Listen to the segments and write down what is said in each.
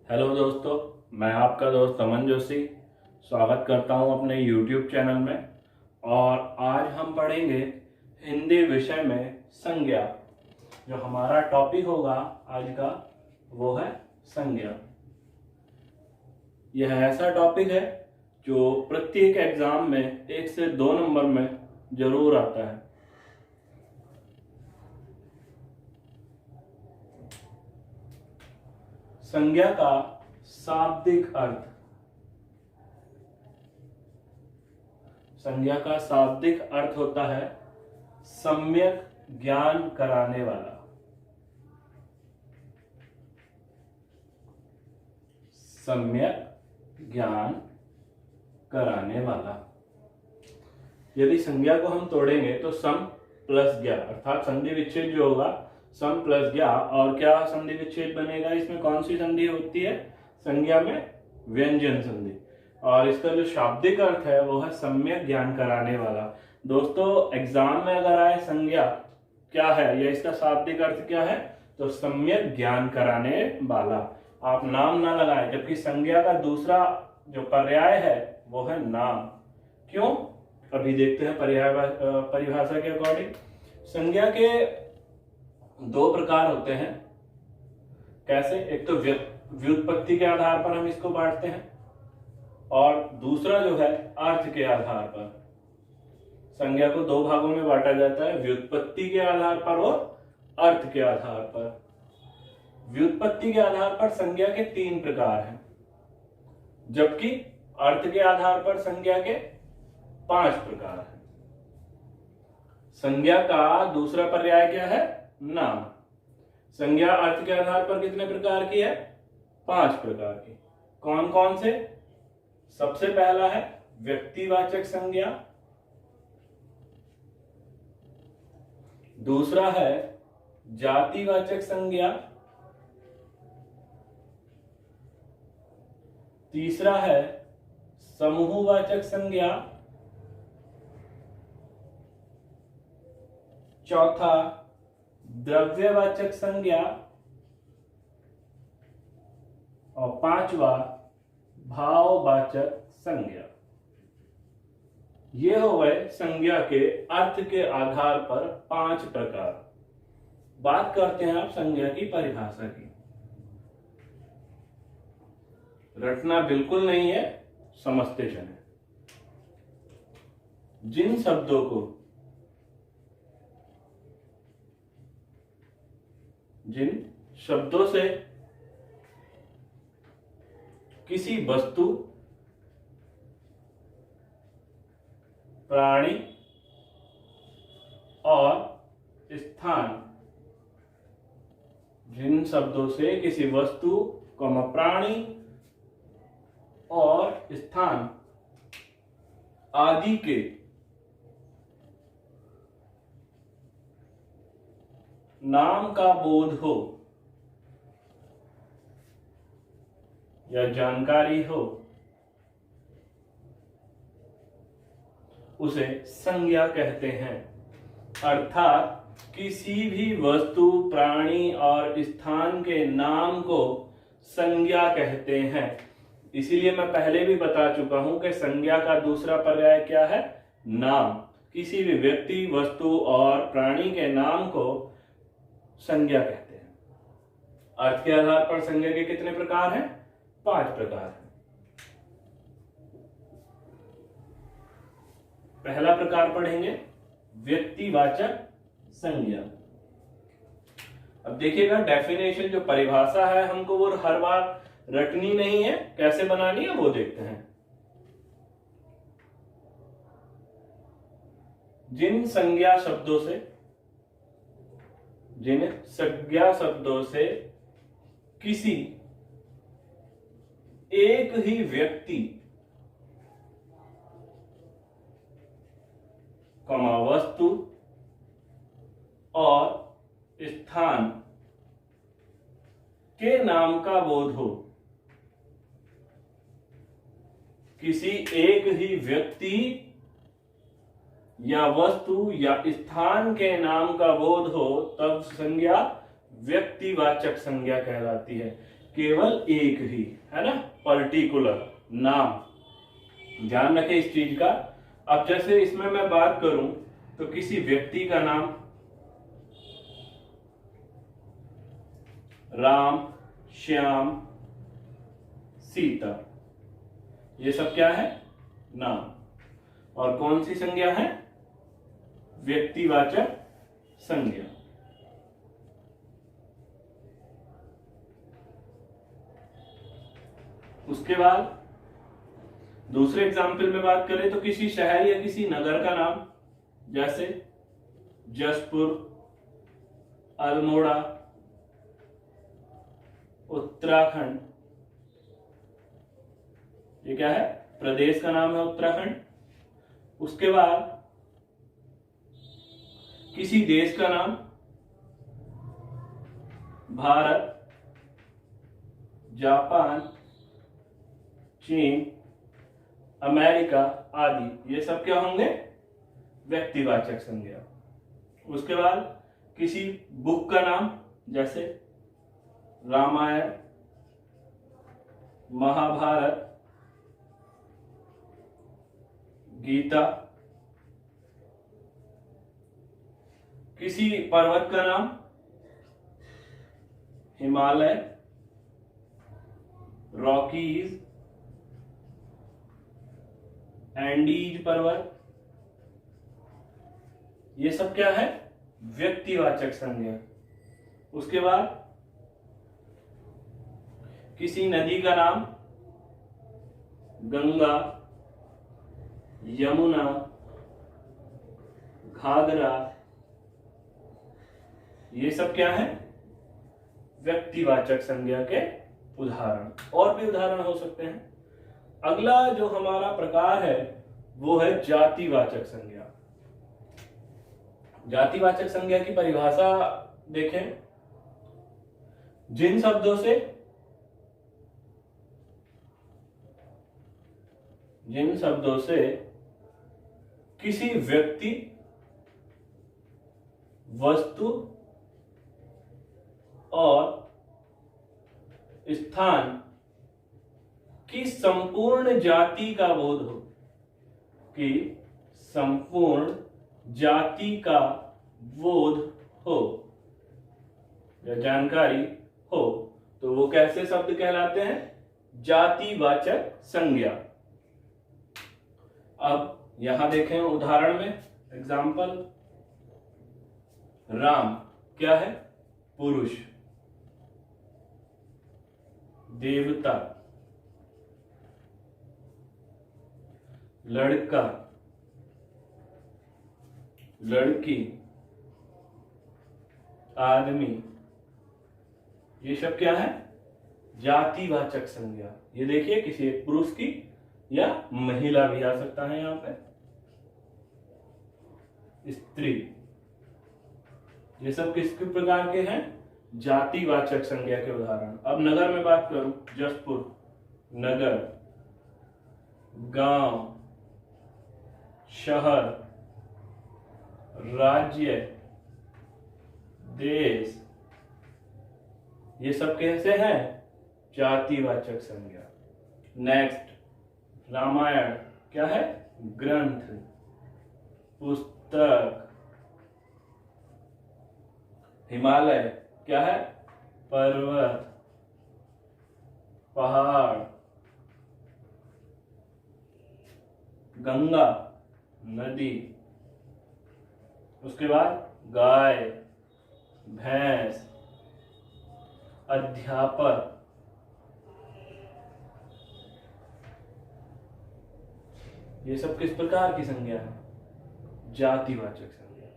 Hello दोस्तों, मैं आपका दोस्त अमन जोशी स्वागत करता हूं अपने YouTube चैनल में। और आज हम पढ़ेंगे हिंदी विषय में संज्ञा। जो हमारा टॉपिक होगा आज का वो है संज्ञा। यह ऐसा टॉपिक है जो प्रत्येक एग्जाम में 1 से 2 नंबर में जरूर आता है। संज्ञा का शाब्दिक अर्थ। संज्ञा का शाब्दिक अर्थ होता है सम्यक ज्ञान कराने वाला। सम्यक ज्ञान कराने वाला। यदि संज्ञा को हम तोड़ेंगे तो सम प्लस ज्ञा अर्थात संधि विच्छेद जो होगा सम प्लस ज्ञा। और क्या संधि विच्छेद बनेगा? इसमें कौन सी संधि होती है संज्ञा में? व्यंजन संधि। और इसका जो शाब्दिक अर्थ है वो है सम्यक ज्ञान कराने वाला। दोस्तों, एग्जाम में अगर आए संज्ञा क्या है या इसका शाब्दिक अर्थ क्या है तो सम्यक ज्ञान कराने वाला। आप नाम ना लगाएं, जबकि संज्ञा का दूसरा जो पर्याय है वो है नाम। क्यों? अभी देखते हैं परिभाषा के अकॉर्डिंग। संज्ञा के 2 प्रकार होते हैं। कैसे? एक तो व्युत्पत्ति के आधार पर हम इसको बांटते हैं और दूसरा जो है अर्थ के आधार पर। संज्ञा को 2 भागों में बांटा जाता है, व्युत्पत्ति के आधार पर और अर्थ के आधार पर। व्युत्पत्ति के आधार पर संज्ञा के 3 प्रकार हैं, जबकि अर्थ के आधार पर संज्ञा के 5 प्रकार हैं। संज्ञा का दूसरा पर्याय क्या है? नाम। संज्ञा अर्थ के आधार पर कितने प्रकार की है? 5 प्रकार की। कौन कौन से? सबसे पहला है व्यक्तिवाचक संज्ञा, दूसरा है जातिवाचक संज्ञा, तीसरा है समूहवाचक संज्ञा, चौथा द्रव्यवाचक संज्ञा और 5वां भाववाचक संज्ञा। ये हो गए संज्ञा के अर्थ के आधार पर 5 प्रकार। बात करते हैं आप संज्ञा की परिभाषा की। रटना बिल्कुल नहीं है, समझते चलें। जिन शब्दों से किसी वस्तु, प्राणी और स्थान, जिन शब्दों से किसी वस्तु, प्राणी और स्थान आदि के नाम का बोध हो या जानकारी हो उसे संज्ञा कहते हैं। अर्थात किसी भी वस्तु, प्राणी और स्थान के नाम को संज्ञा कहते हैं। इसीलिए मैं पहले भी बता चुका हूं कि संज्ञा का दूसरा पर्याय क्या है? नाम। किसी भी व्यक्ति, वस्तु और प्राणी के नाम को संज्ञा कहते हैं। अर्थ के आधार पर संज्ञा के कितने प्रकार हैं? 5 प्रकार हैं। पहला प्रकार पढ़ेंगे व्यक्तिवाचक संज्ञा। अब देखिएगा, डेफिनेशन जो परिभाषा है हमको वो हर बार रटनी नहीं है, कैसे बनानी है वो देखते हैं। जिन संज्ञा शब्दों से किसी एक ही व्यक्ति, वस्तु और स्थान के नाम का बोध हो। किसी एक ही व्यक्ति या वस्तु या स्थान के नाम का बोध हो तब संज्ञा व्यक्तिवाचक संज्ञा कहलाती है। केवल एक ही, है ना, पर्टिकुलर नाम, ध्यान रखें इस चीज का। अब जैसे इसमें मैं बात करूं तो किसी व्यक्ति का नाम राम, श्याम, सीता, ये सब क्या है, नाम। और कौन सी संज्ञा है, व्यक्तिवाचक संज्ञा। उसके बाद दूसरे एग्जाम्पल में बात करें तो किसी शहर या किसी नगर का नाम, जैसे जसपुर, अल्मोड़ा, उत्तराखंड, ये क्या है, प्रदेश का नाम है उत्तराखंड। उसके बाद किसी देश का नाम, भारत, जापान, चीन, अमेरिका आदि, ये सब क्या होंगे, व्यक्तिवाचक संज्ञा। उसके बाद किसी बुक का नाम, जैसे रामायण, महाभारत, गीता। किसी पर्वत का नाम, हिमालय, रॉकीज, एंडीज पर्वत, ये सब क्या है, व्यक्तिवाचक संज्ञा। उसके बाद किसी नदी का नाम, गंगा, यमुना, घाघरा, ये सब क्या है, व्यक्तिवाचक संज्ञा के उदाहरण। और भी उदाहरण हो सकते हैं। अगला जो हमारा प्रकार है वो है जातिवाचक संज्ञा। जातिवाचक संज्ञा की परिभाषा देखें, जिन शब्दों से किसी व्यक्ति, वस्तु और स्थान की संपूर्ण जाति का बोध हो, कि संपूर्ण जाति का बोध हो या जानकारी हो, तो वो कैसे शब्द कहलाते हैं, जातिवाचक संज्ञा। अब यहां देखें उदाहरण में, एग्जाम्पल, राम क्या है, पुरुष, देवता, लड़का, लड़की, आदमी, ये सब क्या है, जातिवाचक संज्ञा। ये देखिए किसी एक पुरुष की या महिला भी आ सकता है यहां पे, स्त्री, ये सब किस प्रकार के हैं, जातिवाचक संज्ञा के उदाहरण। अब नगर में बात करूं, जसपुर नगर, गांव, शहर, राज्य, देश, ये सब कैसे हैं, जातिवाचक संज्ञा। नेक्स्ट, रामायण क्या है, ग्रंथ, पुस्तक, हिमालय क्या है, पर्वत, पहाड़, गंगा नदी। उसके बाद गाय, भैंस, अध्यापक, ये सब किस प्रकार की संज्ञा है, जातिवाचक संज्ञा।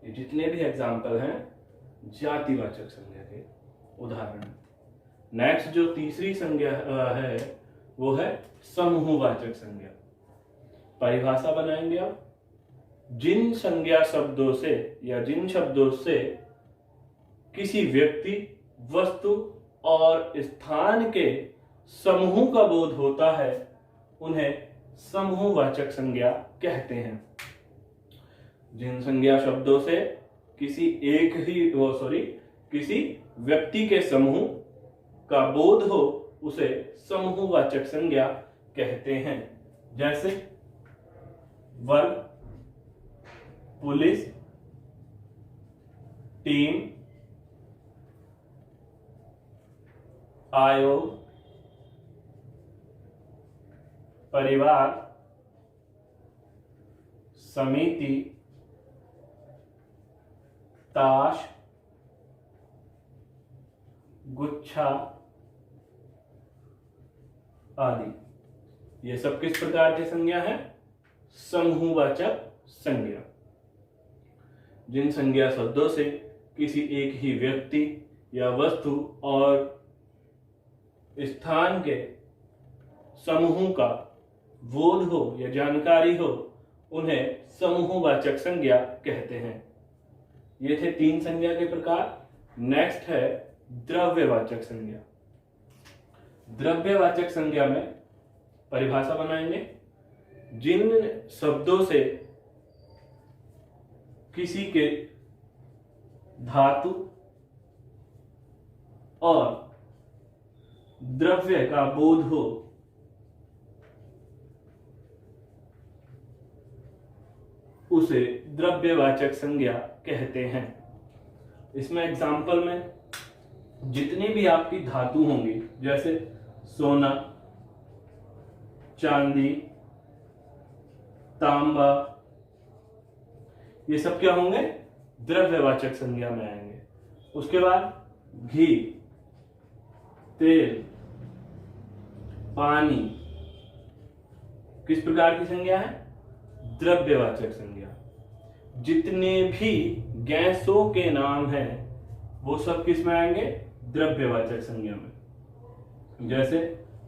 ये जितने भी एग्जाम्पल हैं जातिवाचक संज्ञा के उदाहरण। नेक्स्ट जो तीसरी संज्ञा है वो है समूहवाचक संज्ञा। परिभाषा बनाएंगे आप, जिन संज्ञा शब्दों से या जिन शब्दों से किसी व्यक्ति, वस्तु और स्थान के समूह का बोध होता है उन्हें समूहवाचक संज्ञा कहते हैं। जिन संज्ञा शब्दों से किसी व्यक्ति के समूह, का बोध हो उसे समूहवाचक संज्ञा कहते हैं। जैसे वर्ग, पुलिस, टीम, आयोग, परिवार, समिति, ताश, गुच्छा आदि। ये सब किस प्रकार की संज्ञा है? समूहवाचक संज्ञा। जिन संज्ञा शब्दों से किसी एक ही व्यक्ति या वस्तु और स्थान के समूह का बोध हो या जानकारी हो, उन्हें समूहवाचक संज्ञा कहते हैं। ये थे 3 संज्ञा के प्रकार। नेक्स्ट है द्रव्यवाचक संज्ञा। द्रव्यवाचक संज्ञा में परिभाषा बनाएंगे। जिन शब्दों से किसी के धातु और द्रव्य का बोध हो, उसे द्रव्यवाचक संज्ञा कहते हैं। इसमें एग्जाम्पल में जितनी भी आपकी धातु होंगी, जैसे सोना, चांदी, तांबा, ये सब क्या होंगे? द्रव्यवाचक संज्ञा में आएंगे। उसके बाद घी, तेल, पानी किस प्रकार की संज्ञा है? द्रव्यवाचक संज्ञा। जितने भी गैसों के नाम हैं वो सब किस में आएंगे? द्रव्यवाचक संज्ञा में। जैसे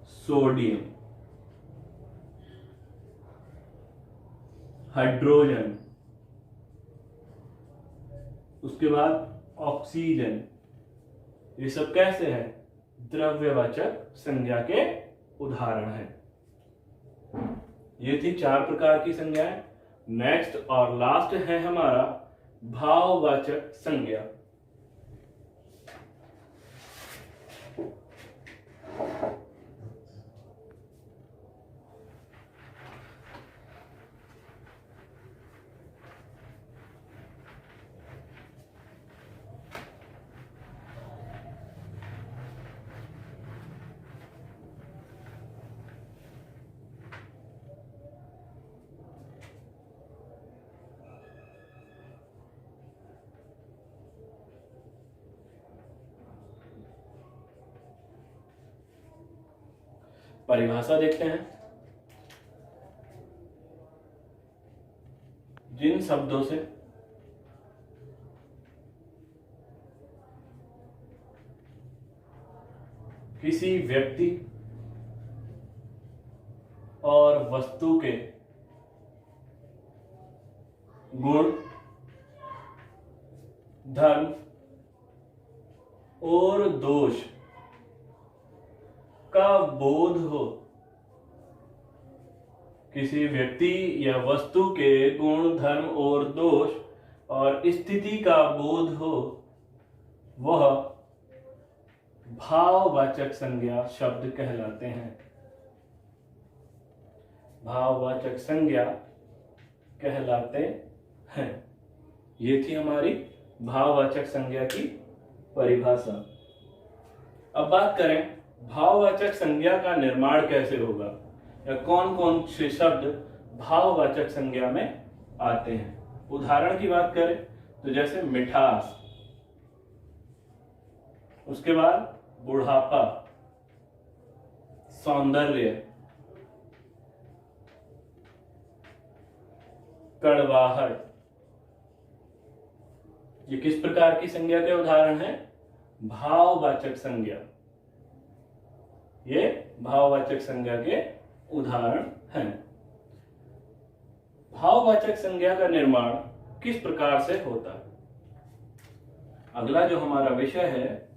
सोडियम, हाइड्रोजन, उसके बाद ऑक्सीजन, ये सब कैसे हैं? द्रव्यवाचक संज्ञा के उदाहरण हैं। ये थी 4 प्रकार की संज्ञाएं। नेक्स्ट और लास्ट है हमारा भाववाचक संज्ञा। परिभाषा देखते हैं। जिन शब्दों से किसी व्यक्ति और वस्तु के गुण, धर्म और दोष का बोध हो, किसी व्यक्ति या वस्तु के गुण, धर्म और दोष और स्थिति का बोध हो, वह भाववाचक संज्ञा शब्द कहलाते हैं। भाववाचक संज्ञा कहलाते हैं। ये थी हमारी भाववाचक संज्ञा की परिभाषा। अब बात करें भाववाचक संज्ञा का निर्माण कैसे होगा, या कौन कौन से शब्द भाववाचक संज्ञा में आते हैं। उदाहरण की बात करें तो जैसे मिठास, उसके बाद बुढ़ापा, सौंदर्य, कड़वाहट, ये किस प्रकार की संज्ञा के उदाहरण हैं? भाववाचक संज्ञा। ये भाववाचक संज्ञा के उदाहरण हैं। भाववाचक संज्ञा का निर्माण किस प्रकार से होता है? अगला जो हमारा विषय है,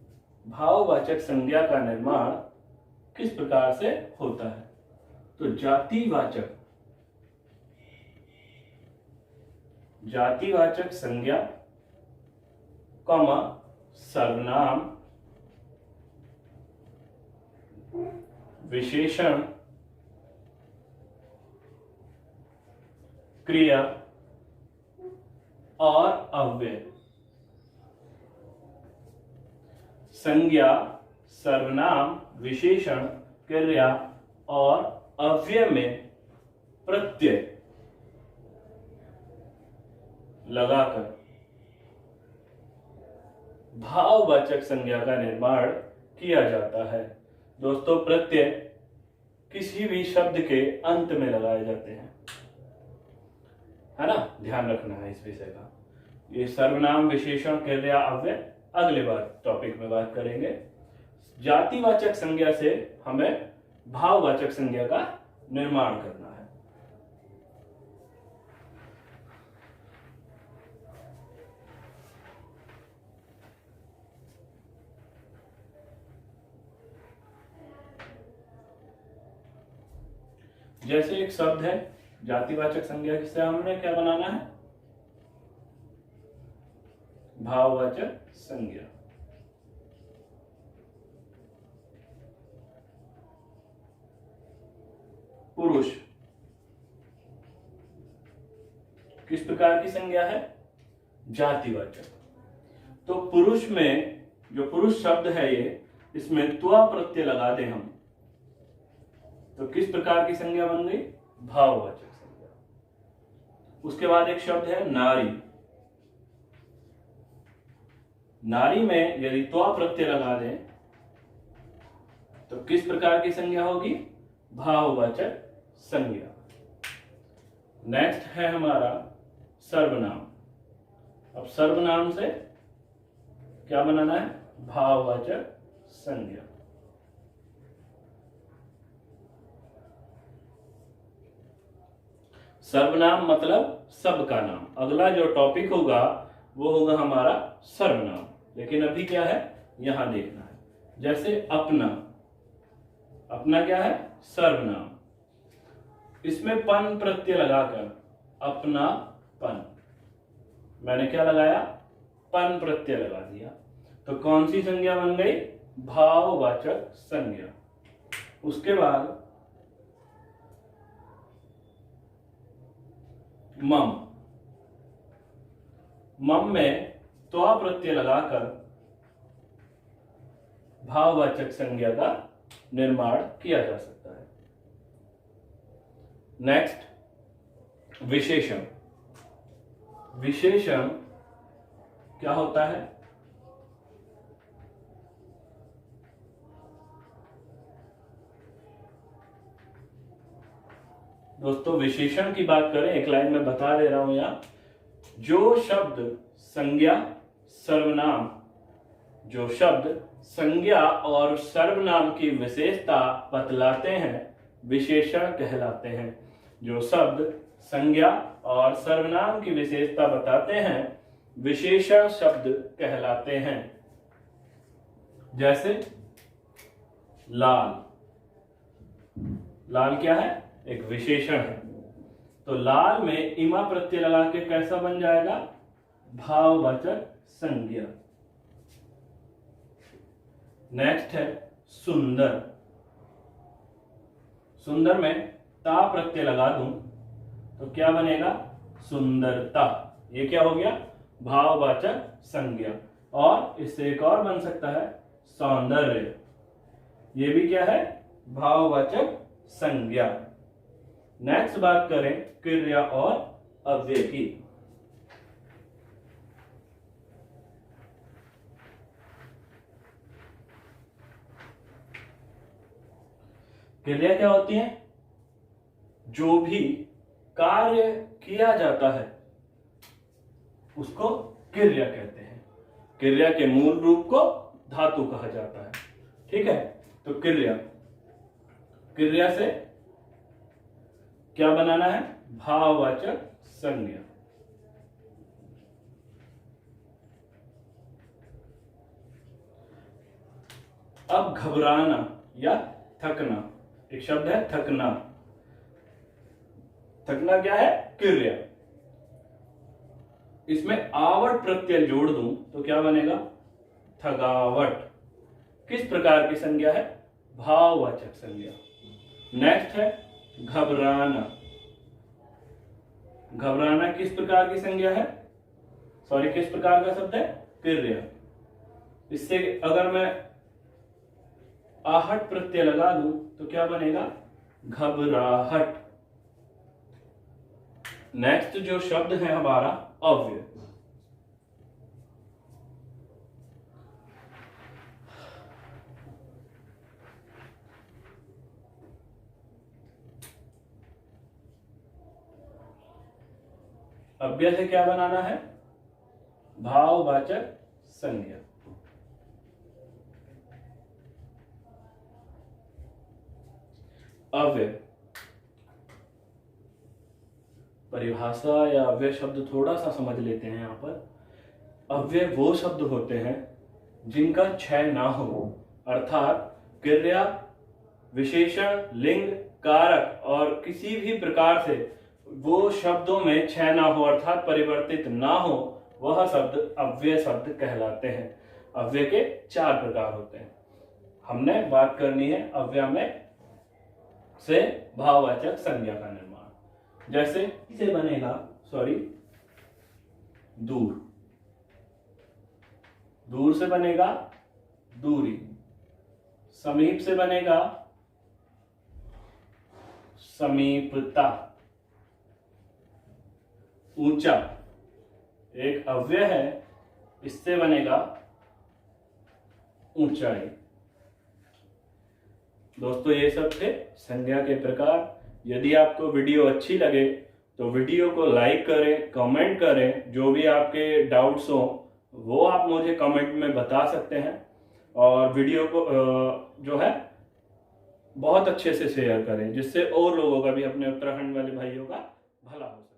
भाववाचक संज्ञा का निर्माण किस प्रकार से होता है। तो जातिवाचक संज्ञा, सर्वनाम, विशेषण क्रिया और अव्यय। संज्ञा, सर्वनाम, विशेषण, क्रिया और अव्यय में प्रत्यय लगाकर भाववाचक संज्ञा का निर्माण किया जाता है। दोस्तों, प्रत्यय किसी भी शब्द के अंत में लगाए जाते हैं, है ना, ध्यान रखना है इस विषय का। ये सर्वनाम, विशेषण, क्रिया, अव्यय अगले बार टॉपिक में बात करेंगे। जातिवाचक संज्ञा से हमें भाववाचक संज्ञा का निर्माण करना है। जैसे एक शब्द है जातिवाचक संज्ञा से हमने क्या बनाना है, भाववाचक संज्ञा। पुरुष किस प्रकार की संज्ञा है, जातिवाचक। तो पुरुष में जो पुरुष शब्द है ये, इसमें त्वा प्रत्यय लगा दें हम तो किस प्रकार की संज्ञा बन गई, भाववाचक संज्ञा। उसके बाद एक शब्द है नारी। नारी में यदि त्वा प्रत्यय लगा दें तो किस प्रकार की संज्ञा होगी, भाववाचक संज्ञा। नेक्स्ट है हमारा सर्वनाम। अब सर्वनाम से क्या बनाना है, भाववाचक संज्ञा। सर्वनाम मतलब सबका नाम। अगला जो टॉपिक होगा वो होगा हमारा सर्वनाम, लेकिन अभी क्या है यहां देखना है। जैसे अपना, अपना क्या है, सर्वनाम। इसमें पन प्रत्यय लगाकर अपना पन, मैंने क्या लगाया, पन प्रत्यय लगा दिया, तो कौन सी संज्ञा बन गई, भाववाचक संज्ञा। उसके बाद मम, मम में त्वा प्रत्यय लगाकर भाववाचक संज्ञा का निर्माण किया जा सकता है। नेक्स्ट विशेषण। विशेषण क्या होता है, दोस्तों विशेषण की बात करें, एक लाइन में बता दे रहा हूं यहां। जो शब्द संज्ञा, सर्वनाम, जो शब्द संज्ञा और सर्वनाम की विशेषता बतलाते हैं विशेषण कहलाते हैं। जो शब्द संज्ञा और सर्वनाम की विशेषता बताते हैं विशेषण शब्द कहलाते हैं। जैसे लाल, लाल क्या है, एक विशेषण है, तो लाल में इमा प्रत्यय लगा के कैसा बन जाएगा, भाववाचक संज्ञा। नेक्स्ट है सुंदर। सुंदर में ता प्रत्यय लगा दूं तो क्या बनेगा, सुंदरता। ये क्या हो गया, भाववाचक संज्ञा। और इससे एक और बन सकता है सौंदर्य, ये भी क्या है, भाववाचक संज्ञा। नेक्स्ट बात करें क्रिया और अव्यय की। क्रिया क्या होती है, जो भी कार्य किया जाता है उसको क्रिया कहते हैं। क्रिया के मूल रूप को धातु कहा जाता है, ठीक है। तो क्रिया, क्रिया से क्या बनाना है, भाववाचक संज्ञा। अब घबराना या थकना, एक शब्द है थकना। थकना क्या है, क्रिया। इसमें आवट प्रत्यय जोड़ दूं तो क्या बनेगा, थकावट। किस प्रकार की संज्ञा है, भाववाचक संज्ञा। नेक्स्ट है घबराना। घबराना किस प्रकार की संज्ञा है, सॉरी किस प्रकार का शब्द है, क्रिया। इससे अगर मैं आहट प्रत्यय लगा दूं तो क्या बनेगा, घबराहट। नेक्स्ट जो शब्द है हमारा अव्यय। अव्यय से क्या बनाना है, भाववाचक संज्ञा। अव्यय परिभाषा या अव्यय शब्द थोड़ा सा समझ लेते हैं। यहाँ पर अव्यय वो शब्द होते हैं जिनका क्षय ना हो, अर्थात क्रिया, विशेषण, लिंग, कारक और किसी भी प्रकार से वो शब्दों में क्षय ना हो अर्थात परिवर्तित ना हो, वह शब्द अव्यय शब्द कहलाते हैं। अव्यय के 4 प्रकार होते हैं। हमने बात करनी है अव्यय में से भाववाचक संज्ञा का निर्माण। जैसे से बनेगा दूर, दूर से बनेगा दूरी। समीप से बनेगा समीपता। ऊंचा एक अव्यय है, इससे बनेगा ऊंचाई। दोस्तों ये सब थे संज्ञा के प्रकार। यदि आपको वीडियो अच्छी लगे तो वीडियो को लाइक करें, कमेंट करें, जो भी आपके डाउट्स हो वो आप मुझे कमेंट में बता सकते हैं। और वीडियो को जो है बहुत अच्छे से शेयर करें, जिससे और लोगों का भी, अपने उत्तराखंड वाले भाइयों का भला हो सके।